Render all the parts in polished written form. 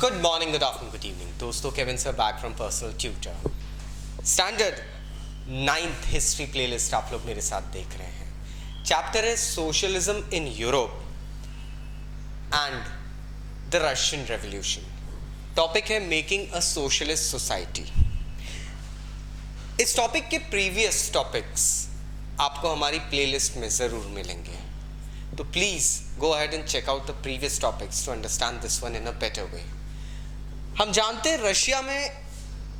Good morning, good afternoon, good evening. दोस्तों Kevin sir back from personal tutor. Standard 9th history playlist आप लोग मेरे साथ देख रहे हैं. चैप्टर है socialism in Europe and the Russian revolution. Topic है मेकिंग अ सोशलिस्ट सोसाइटी. इस टॉपिक के प्रीवियस टॉपिक्स आपको हमारी प्लेलिस्ट में ज़रूर मिलेंगे, तो please go ahead and check out the previous topics to understand this one in a better way. हम जानते हैं रशिया में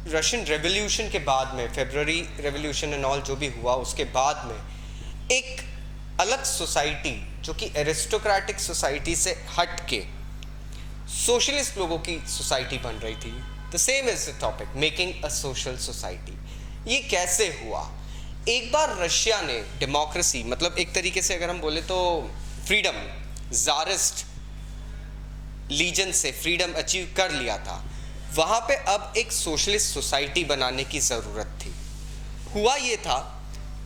रशियन रेवोल्यूशन के बाद में, फेब्रुअरी रेवोल्यूशन एंड ऑल जो भी हुआ उसके बाद में एक अलग सोसाइटी जो कि एरिस्टोक्रेटिक सोसाइटी से हट के सोशलिस्ट लोगों की सोसाइटी बन रही थी. The same is the topic, making a social society. ये कैसे हुआ? एक बार रशिया ने डेमोक्रेसी, मतलब एक तरीके से अगर हम बोले तो फ्रीडम, ज़ारिस्ट लीजन से फ्रीडम अचीव कर लिया था. वहाँ पे अब एक सोशलिस्ट सोसाइटी बनाने की ज़रूरत थी. हुआ ये था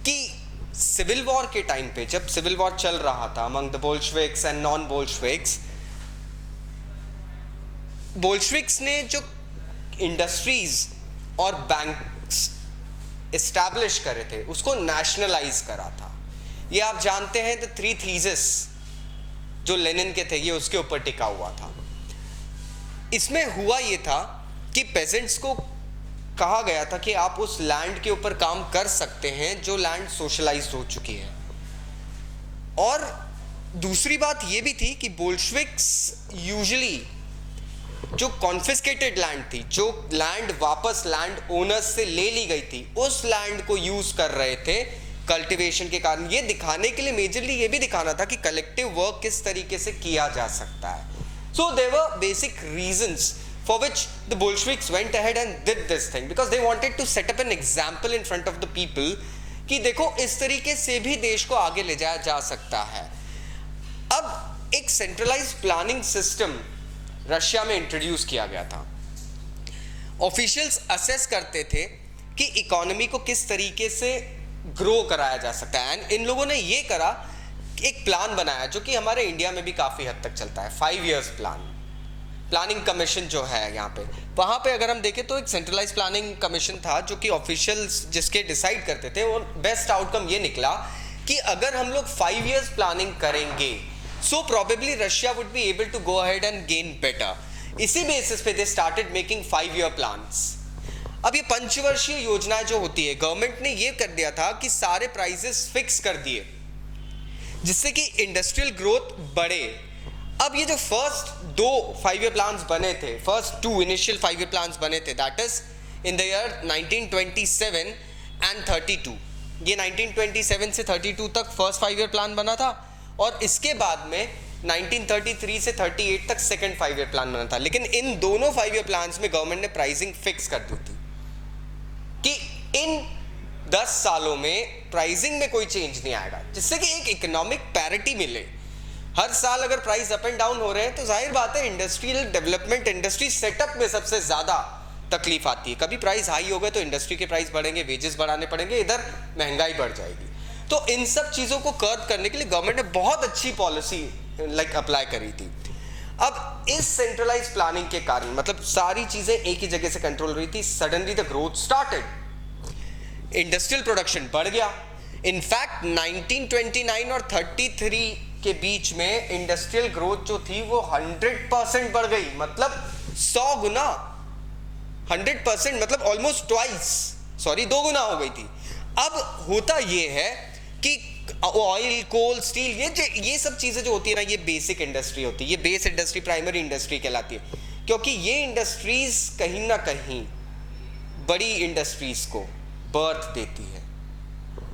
कि सिविल वॉर के टाइम पे, जब सिविल वॉर चल रहा था among the Bolsheviks and non Bolsheviks, Bolsheviks ने जो इंडस्ट्रीज और बैंक्स इस्टेब्लिश करे थे उसको नेशनलाइज करा था. ये आप जानते हैं द 3 थीसिस जो लेनिन के थे, ये उसके ऊपर टिका हुआ था. इसमें हुआ ये था कि पेजेंट्स को कहा गया था कि आप उस लैंड के ऊपर काम कर सकते हैं जो लैंड सोशलाइज्ड हो चुकी है. और दूसरी बात ये भी थी कि बोल्शेविक्स यूजुअली जो कॉन्फिस्केटेड लैंड थी, जो लैंड वापस लैंड ओनर्स से ले ली गई थी, उस लैंड को यूज कर रहे थे कल्टीवेशन के कारण. ये दिखाने के लिए, मेजरली ये भी दिखाना था कि कलेक्टिव वर्क किस तरीके से किया जा सकता है. So there were basic reasons for which the Bolsheviks went ahead and did this thing, because they wanted to set up an example in front of the people कि देखो इस तरीके से भी देश को आगे ले जाया जा सकता है. अब एक सेंट्रलाइज्ड प्लानिंग सिस्टम रशिया में इंट्रोड्यूस किया गया था. ऑफिशियल्स असेस करते थे कि इकोनॉमी को किस तरीके से ग्रो कराया जा सकता है. एंड इन लोगों ने ये करा, एक प्लान बनाया जो कि हमारे इंडिया में भी काफ़ी हद तक चलता है, 5 years प्लान. प्लानिंग कमीशन जो है यहाँ पे, वहाँ पे अगर हम देखें तो एक सेंट्रलाइज प्लानिंग कमीशन था जो कि ऑफिशियल्स जिसके डिसाइड करते थे. और बेस्ट आउटकम ये निकला कि अगर हम लोग 5 years प्लानिंग करेंगे, so probably Russia would be able to go ahead and gain better. इसी बेसिस पे they started making 5 year plans. अब ये पंचवर्षीय योजनाएं जो होती है, गवर्नमेंट ने ये कर दिया था कि सारे प्राइसेस फिक्स कर दिए जिससे कि इंडस्ट्रियल ग्रोथ बढ़े. अब ये जो फर्स्ट 2 5 year प्लान्स बने थे, फर्स्ट 2 इनिशियल 5 year प्लान्स बने थे, that is in the year 1927 and 32. ये 1927 से 32 तक फर्स्ट 5 year प्लान बना था, और इसके बाद में 1933 से 38 तक सेकंड 5 year प्लान बना था. लेकिन इन दोनों 5 year प्लान्स में गवर्नमेंट ने प्राइसिंग फिक्स कर दी थी कि इन 10 सालों में प्राइसिंग में कोई चेंज नहीं आएगा, जिससे कि एक इकोनॉमिक पैरिटी मिले. हर साल अगर प्राइस अप एंड डाउन हो रहे हैं तो जाहिर बात है इंडस्ट्रियल डेवलपमेंट, इंडस्ट्री सेटअप में सबसे ज़्यादा तकलीफ आती है. कभी प्राइस हाई हो गए तो इंडस्ट्री के प्राइस बढ़ेंगे, वेजेस बढ़ाने पड़ेंगे, इधर महंगाई बढ़ जाएगी. तो इन सब चीज़ों को कर्व करने के लिए गवर्नमेंट ने बहुत अच्छी पॉलिसी अप्लाई करी थी. अब इस सेंट्रलाइज प्लानिंग के कारण, मतलब सारी चीज़ें एक ही जगह से कंट्रोल रही थी, suddenly the growth started. Industrial production बढ़ गया. इनफैक्ट 1929 और 33 के बीच में इंडस्ट्रियल ग्रोथ जो थी वो 100% बढ़ गई. मतलब 100 गुना, 100% मतलब ऑलमोस्ट ट्वाइस, 2 गुना हो गई थी. अब होता ये है कि ऑयल, कोल, स्टील, ये सब चीज़ें जो होती है ना, ये बेसिक इंडस्ट्री होती है. ये बेस इंडस्ट्री, प्राइमरी इंडस्ट्री कहलाती है, क्योंकि ये इंडस्ट्रीज कहीं ना कहीं बड़ी इंडस्ट्रीज को बर्थ देती है.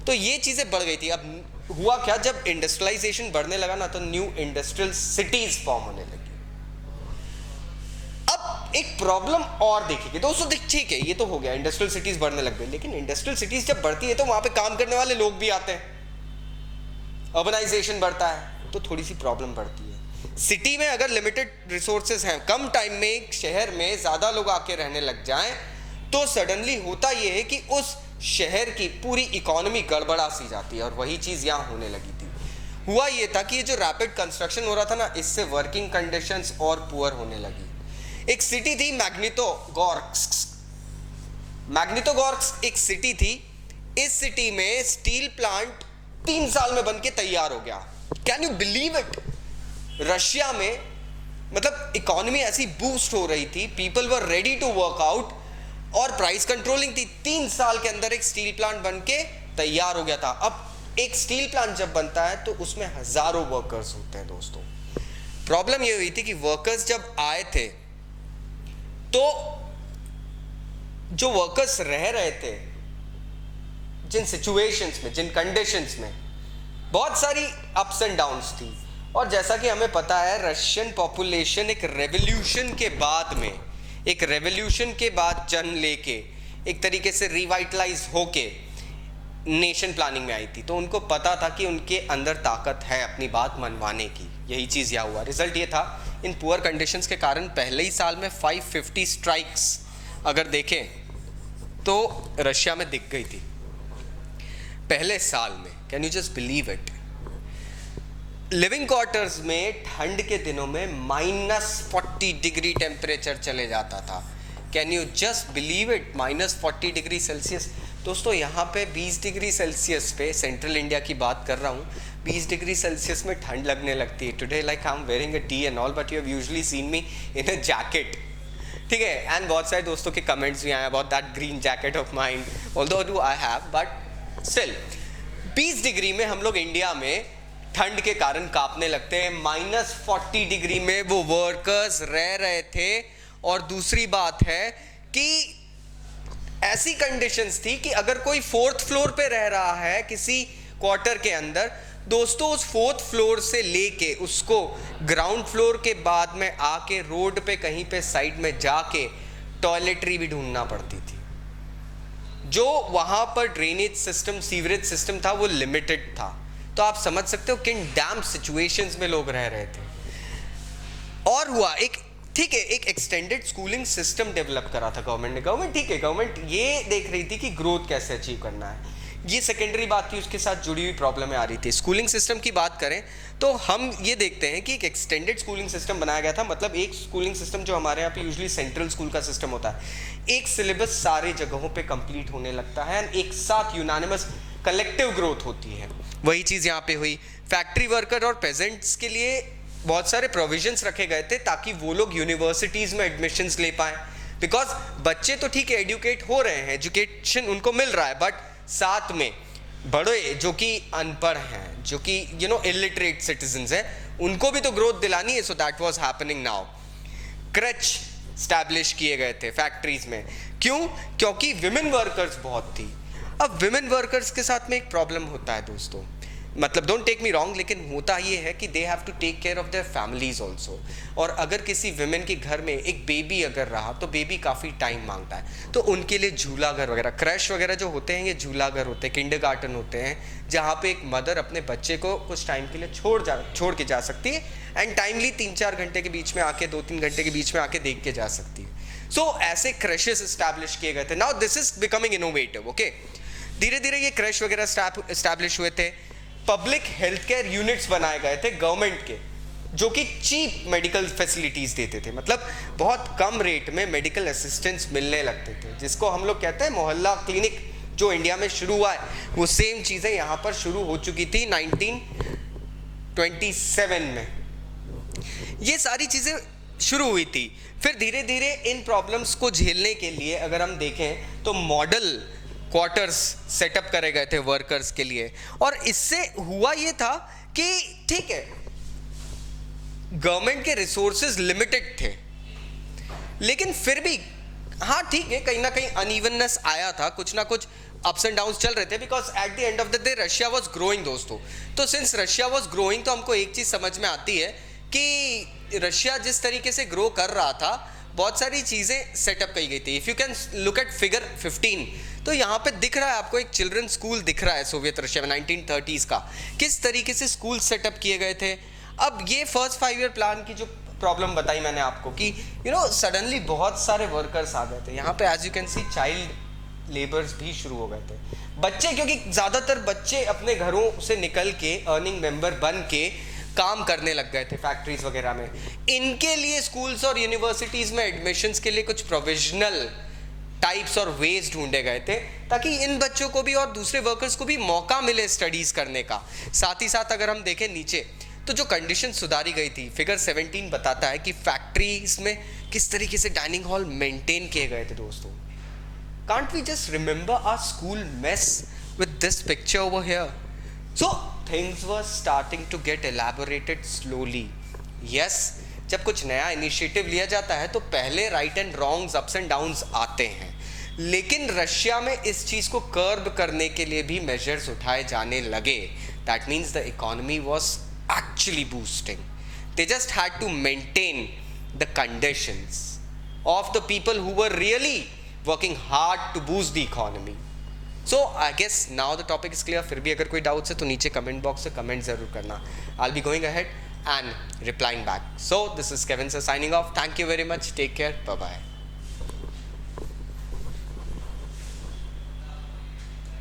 तो ये चीज़ें बढ़ गई थी. अब हुआ क्या, जब इंडस्ट्रियलाइजेशन बढ़ने लगा ना, तो न्यू इंडस्ट्रियल सिटीज फॉर्म होने लगी. अब एक प्रॉब्लम और देखिए दोस्तों, ठीक है ये तो हो गया, इंडस्ट्रियल सिटीज बढ़ने लग गई, लेकिन इंडस्ट्रियल सिटीज जब बढ़ती है तो वहां पे काम करने वाले लोग भी आते हैं, अर्बनाइजेशन बढ़ता है, तो थोड़ी सी प्रॉब्लम बढ़ती है. सिटी में अगर लिमिटेड रिसोर्सेज हैं, कम टाइम में एक शहर में ज़्यादा लोग आके रहने लग जाएं, तो सडनली होता ये है कि उस शहर की पूरी इकोनॉमी गड़बड़ा सी जाती है. और वही चीज़ यहाँ होने लगी थी. हुआ ये था कि ये जो रैपिड कंस्ट्रक्शन हो रहा था ना, इससे वर्किंग कंडीशंस और पुअर होने लगी. एक सिटी थी मैग्निटोगोर्स्क। मैग्निटोगोर्स्क एक सिटी थी। इस सिटी में स्टील प्लांट 3 साल में बन के तैयार हो गया। Can you believe it? Russia में मतलब इकोनॉमी ऐसी बूस्ट हो रही थी, people were ready to work out और प्राइस कंट्रोलिंग थी। 3 साल के अंदर एक स्टील प्लांट बन के तैयार हो गया था। अब एक स्टील प्लांट जब बनता है तो उसमें हजारों वर्कर्स होते हैं दोस्तों। प्रॉब्लम ये हुई थी कि वर्कर्स जब आए थे तो जो वर्कर्स रह रहे थे जिन सिचुएशंस में, जिन कंडीशंस में, बहुत सारी अप्स एंड डाउन्स थी। और जैसा कि हमें पता है रशियन पॉपुलेशन एक रेवोल्यूशन के बाद जन्म लेके एक तरीके से रिवाइटलाइज होके नेशन प्लानिंग में आई थी। तो उनको पता था कि उनके अंदर ताकत है अपनी बात मनवाने की। यही चीज़ यहाँ हुआ। रिजल्ट ये था, इन पुअर कंडीशंस के कारण पहले ही साल में 550 स्ट्राइक्स अगर देखें तो रशिया में दिख गई थी पहले साल में। Can you just believe it? Living quarters में ठंड के दिनों में -40 डिग्री टेम्परेचर चले जाता था। Can you just believe it? -40 degree Celsius. दोस्तों यहाँ पे 20 डिग्री सेल्सियस पे, सेंट्रल इंडिया की बात कर रहा हूँ, 20 डिग्री सेल्सियस में ठंड लगने लगती है। Today like I am wearing a T and all, but you have usually scene me in a jacket. ठीक है, एंड बहुत सारे दोस्तों के कमेंट्स भी आए about that green jacket of mind, although do I have, but still 20 degree में हम लोग इंडिया में ठंड के कारण कांपने लगते हैं। -40 डिग्री में वो वर्कर्स रह रहे थे। और दूसरी बात है कि ऐसी कंडीशंस थी कि अगर कोई 4th फ्लोर पे रह रहा है किसी क्वार्टर के अंदर, दोस्तों उस 4th फ्लोर से लेके उसको ग्राउंड फ्लोर के बाद में आके रोड पे कहीं पे साइड में जाके टॉयलेटरी भी ढूंढना पड़ती थी। जो वहां पर ड्रेनेज सिस्टम, सीवरेज सिस्टम था वो लिमिटेड था। तो आप समझ सकते हो किन डैम सिचुएशंस में लोग रह रहे थे। और हुआ एक, ठीक है, एक एक्सटेंडेड स्कूलिंग सिस्टम डेवलप करा था गवर्नमेंट ने। गवर्नमेंट ये देख रही थी कि ग्रोथ कैसे अचीव करना है। ये सेकेंडरी बात थी, उसके साथ जुड़ी हुई प्रॉब्लम आ रही थी। स्कूलिंग सिस्टम की बात करें तो हम ये देखते हैं कि एक एक्सटेंडेड स्कूलिंग सिस्टम बनाया गया था। मतलब एक स्कूलिंग सिस्टम जो हमारे यहाँ पे यूजुअली सेंट्रल स्कूल का सिस्टम होता है, एक सिलेबस सारे जगहों पे कंप्लीट होने लगता है, एक साथ यूनानिमस कलेक्टिव ग्रोथ होती है। वही चीज़ यहाँ पे हुई। फैक्ट्री वर्कर और पेजेंट्स के लिए बहुत सारे प्रोविजंस रखे गए थे ताकि वो लोग यूनिवर्सिटीज़ में एडमिशन्स ले पाएँ। बिकॉज बच्चे तो ठीक है एडुकेट हो रहे हैं, एजुकेशन उनको मिल रहा है, बट साथ में बड़े जो कि अनपढ़ हैं, जो कि इलिटरेट सिटीजन्स हैं, उनको भी तो ग्रोथ दिलानी है। So that was happening now. Creche establish किए गए थे फैक्ट्रीज में। क्यों? क्योंकि विमेन वर्कर्स बहुत थी। अब विमेन वर्कर्स के साथ में एक प्रॉब्लम होता है दोस्तों, मतलब डोंट टेक मी रॉन्ग, लेकिन होता ये है कि they have to take care of their families also. और अगर किसी विमेन के घर में एक बेबी अगर रहा तो बेबी काफ़ी टाइम मांगता है। तो उनके लिए झूला घर वगैरह, क्रैश वगैरह जो होते हैं, ये झूला घर होते हैं, किंडरगार्टन होते हैं, जहाँ पे एक मदर अपने बच्चे को कुछ टाइम के लिए छोड़ के जा सकती है एंड टाइमली 3-4 घंटे के बीच में आके, 2-3 घंटे के बीच में आके देख के जा सकती है। सो ऐसे क्रैशेस इस्टेब्लिश किए गए थे। Now this is becoming innovative. Okay, धीरे धीरे ये क्रैश वगैरह इस्टेब्लिश हुए थे। पब्लिक हेल्थ केयर यूनिट्स बनाए गए थे गवर्नमेंट के, जो कि चीप मेडिकल फैसिलिटीज देते थे। मतलब बहुत कम रेट में मेडिकल असिस्टेंस मिलने लगते थे, जिसको हम लोग कहते हैं मोहल्ला क्लिनिक। जो इंडिया में शुरू हुआ है वो सेम चीज़ें यहाँ पर शुरू हो चुकी थी 1927 में। ये सारी चीज़ें शुरू हुई थी। फिर धीरे धीरे इन प्रॉब्लम्स को झेलने के लिए अगर हम देखें तो मॉडल क्वार्टर्स सेटअप करे गए थे वर्कर्स के लिए। और इससे हुआ ये था कि ठीक है, गवर्नमेंट के रिसोर्सेज लिमिटेड थे, लेकिन फिर भी हाँ ठीक है, कहीं ना कहीं अनइवननेस आया था, कुछ ना कुछ अप्स एंड डाउन्स चल रहे थे। Because at the end of the day Russia was growing दोस्तों। तो सिंस रशिया वॉज ग्रोइंग तो हमको एक चीज़ समझ में आती है कि रशिया जिस तरीके से ग्रो कर रहा था, बहुत सारी चीज़ें सेटअप की गई थी। If you can look at figure 15, तो यहाँ पे दिख रहा है आपको एक चिल्ड्रन स्कूल दिख रहा है सोवियत रशिया में 1930s का, किस तरीके से स्कूल सेटअप किए गए थे। अब ये फर्स्ट 5 ईयर प्लान की जो प्रॉब्लम बताई मैंने आपको कि सडनली बहुत सारे वर्कर्स आ गए थे यहाँ पे। As you can see child labours भी शुरू हो गए थे। बच्चे, क्योंकि ज़्यादातर बच्चे अपने घरों से निकल के अर्निंग मेंबर बन के काम करने लग गए थे फैक्ट्रीज वगैरह में, इनके लिए स्कूल्स और यूनिवर्सिटीज़ में एडमिशन्स के लिए कुछ प्रोविजनल टाइप्स और वेज ढूंढे गए थे ताकि इन बच्चों को भी और दूसरे वर्कर्स को भी मौका मिले स्टडीज़ करने का। साथ ही साथ अगर हम देखें नीचे तो जो कंडीशन सुधारी गई थी, फिगर 17 बताता है कि फैक्ट्रीज में किस तरीके से डाइनिंग हॉल मेंटेन किए गए थे दोस्तों। Can't we just remember our school mess with this picture over here? So things were starting to get elaborated slowly. Yes, जब कुछ नया इनिशिएटिव लिया जाता है तो पहले right and wrongs, ups and downs आते हैं, लेकिन रशिया में इस चीज़ को कर्ब करने के लिए भी मेजर्स उठाए जाने लगे. That means the economy was actually boosting. They just had to maintain the conditions of the people who were really working hard to boost the economy. So I guess now the topic is clear. फिर भी अगर कोई doubts है तो नीचे comment box से comment जरूर करना. I'll be going ahead and replying back. So this is Kevin sir signing off. Thank you very much. Take care. Bye bye.